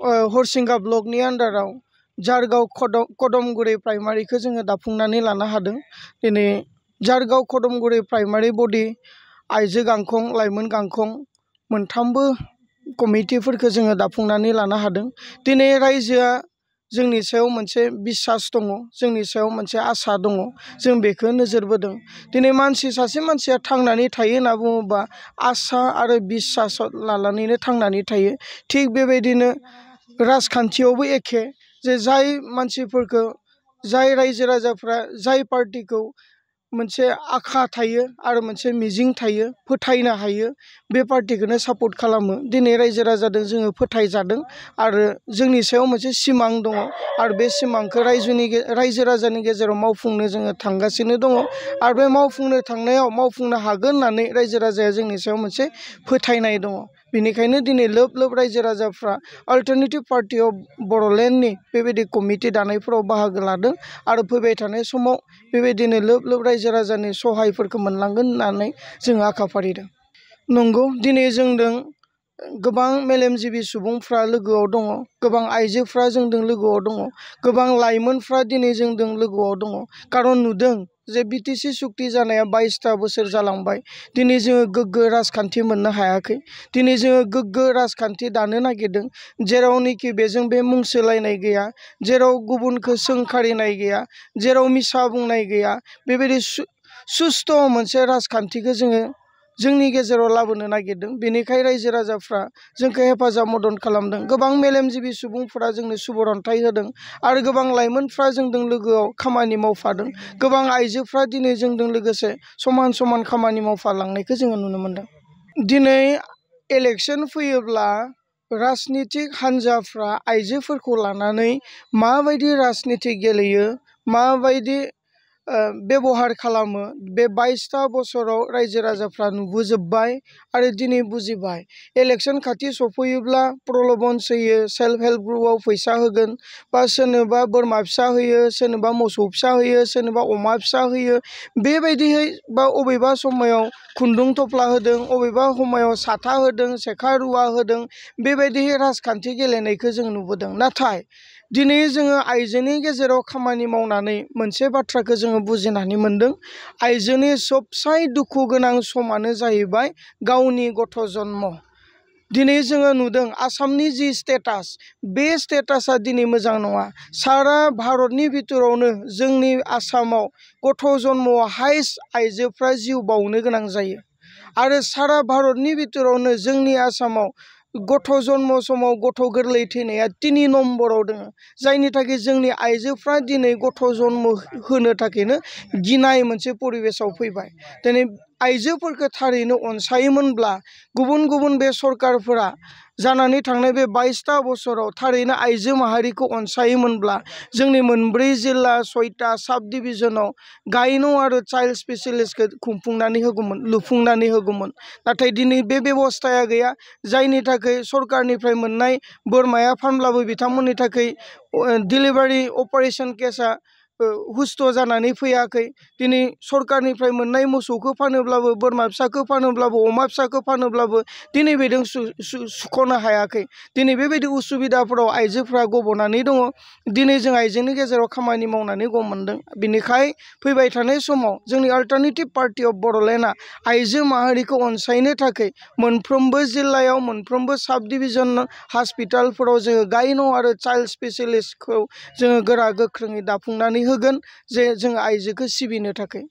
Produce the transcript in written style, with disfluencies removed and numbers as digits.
हरसिंगा ब्लकनि आन्डाराव जारगाव कदमगुरि प्राइमारिखौ जोङो दाफुंनानै लानो हादों। दिनै जारगाव कदमगुरि प्राइमारि बडि, आइजो गांखं, लाइमोन गांखं मोनथामबो कमिटिफोरखौ जोङो दाफुंनानै लानो हादों। दिनै रायजोआ जोंनि सायाव मोनसे बिसास दङ, जोंनि सायाव मोनसे आसा दङ, जों बेखौ नोजोर बोदों। दिनै सासे मानसिया थांनानै थायो होनना बुङोबा आसा आरो बिसास लानानैनो थांनानै थायो। थिग बेबायदिनो राजखान्थियावबो एखे, जे जाय मानसिफोरखौ, जाय रायजो राजाफ्रा जाय पार्टिखौ मोनसे आखा थायो आरो मोनसे मिजिं थायो, फोथायनो हायो, बे पार्टिखौनो सापर्ट खालामो। दिनै रायजो राजाजों जोङो फोथायजादों आरो जोंनि सायाव मोनसे सिमां दङ आरो बे सिमांखौ रायजो राजानि गेजेराव मावफुंनो जोङो थांगासिनो दङ आरो बे मावफुंनो थांनायाव मावफुंनो हागोन होननानै रायजो राजाया जोंनि सायाव मोनसे फोथायनाय दङ। बेनिखायनो दिनै लोब लोब रायजो राजाफ्रा अल्टारनेटिभ पार्टि अफ बड'लेण्डनि बेबायदि कमिटि दानायफोराव बाहागो लादों आरो फैबाय थानाय समाव बेबायदिनो लोब लोब रायजो राजानि सहायफोरखौ मोनलांगोन होननानै जोङो आखा फारिदों। नंगौ, दिनै जोंदों गोबां मेलेमजिबि सुबुंफ्रा लोगोआव दङ, गोबां आइजोफ्रा जोंदों लोगोआव दङ, गोबां लाइमोनफ्रा दिनै जोंदों लोगोआव दङ। खारन नुदों जे बिटिसि सुक्ति जानाया 22ता बोसोर जालांबाय। दिनै जोङो गोग्गो राजखान्थि मोननो हायाखै। दिनै जोङो गोग्गो राजखान्थि दानो नागिरदों, जेरावनोखि बेजों बे मुं सोलायनाय गैया, जेराव गुबुनखौ सोंखारिनाय गैया, जेराव मिसा बुंनाय गैया, बेबायदि सुस्थ' मोनसे राजखान्थिखौ जोङो जोंनि गेजेराव लाबोनो नागिरदों। बेनिखाय रायजो राजाफ्रा जोंखौ हेफाजाब मदद खालामदों। गोबां मेलेमजिबि सुबुंफोरा जोंनो सुबुरन्थाइ होदों आरो गोबां लाइमोनफ्रा जोंजों लोगोआव खामानि मावफादों। गोबां आइजोफ्रा दिनै जोंजों लोगोसे समान समान खामानि मावफालांनायखौ जोङो नुनो मोनदों। दिनै इलेक्सन फैयोब्ला राजनितिक हान्जाफ्रा आइजोफोरखौ लानानै माबायदि राजनिति गेलेयो, माबायदि बेबहार खालामो, बे 22ता बोसोराव रायजो राजाफ्रा नुबोजोब्बाय आरो दिनै बुजिबाय। इलेक्सन खाथि सफैयोब्ला प्रल'भन होयो, सेल्फ हेल्प ग्रुपआव फैसा होगोन, बा सोरनोबा बोरमा फिसा होयो, सोरनोबा मोसौ फिसा होयो, सोरनोबा अमा फिसा होयो, बेबायदिहै बा अबेबा समायाव खुन्दुं थफ्ला होदों, अबेबा समायाव साथा होदों, सेखा रुवा होदों, बेबायदिहै राजखान्थि गेलेनायखौ जों नुबोदों। नाथाय दिनै जोङो आइजोनि गेजेराव खामानि मावनानै मोनसे बाथ्राखौ जोङो बुजिनानै मोनदों। आइजोनि सबसाय दुखु गोनां समानो जाहैबाय गावनि गथ' जन्म। दिनै जोङो नुदों आसामनि जि स्टेटास, बे स्टेटासा दिनै मोजां नङा। सारा भारतनि बिथोरावनो जोंनि आसामाव गथ' जन्मआव हाइस्ट आइजोफ्रा जिउ बावनो गोनां जायो आरो सारा भारतनि बिथोरावनो जोंनि आसामाव गथ' जन्म समाव गथ' गोरलै थैनाया 3 नम्बराव दङ। जायनि थाखाय जोंनि आइजोफ्रा दिनै गथ' जन्म होनो थाखायनो गिनाय मोनसे परिबेसाव फैबाय। दिनै आइजोफोरखौ थारैनो अनसायोमोनब्ला गुबुन गुबुन बे सरकारफोरा जानानै थांनाय बे 22ता बोसोराव थारैनो आइजो माहारिखौ अनसायोमोनब्ला जोंनि मोनब्रै जिल्ला 6टा साब डिभिजनाव गायन' आरो चाइल्ड स्पेसियलिस्टखौ लुफुंनानै होगौमोन। नाथाय दिनै बे बेबस्थाया गैया, जायनि थाखाय सरकारनिफ्राय मोननाय बोरमाया फानब्लाबो बिथांमोननि थाखाय डिलिभारि अपारेशन केसा हुस्थ' जानानै फैयाखै। दिनै सरकारनिफ्राय मोननाय मोसौखौ फानोब्लाबो, बोरमा फिसाखौ फानोब्लाबो, अमा फिसाखौ फानोब्लाबो दिनै बेजों सुख'नो हायाखै। दिनै बेबायदि उसुबिदाफोराव आइजोफ्रा गब'नानै दङ। दिनै जों आइजोनि गेजेराव खामानि मावनानै गम मोनदों। बिनिखाय फैबाय थानाय समाव जोंनि अल्टारनेटिभ पार्टि अफ बड'लेण्डआ आइजो माहारिखौ अनसायनो थाखाय मोनफ्रोमबो जिल्लायाव, मोनफ्रोमबो साब डिभिजन हस्पिटालफोराव जोङो गायन' आरो चाइल्ड स्पेसियलिस्टखौ जोङो गोरा गोख्रोङै दाफुंनानै होगोन, जे जों आइजोखौ सिबिनो थाखाय।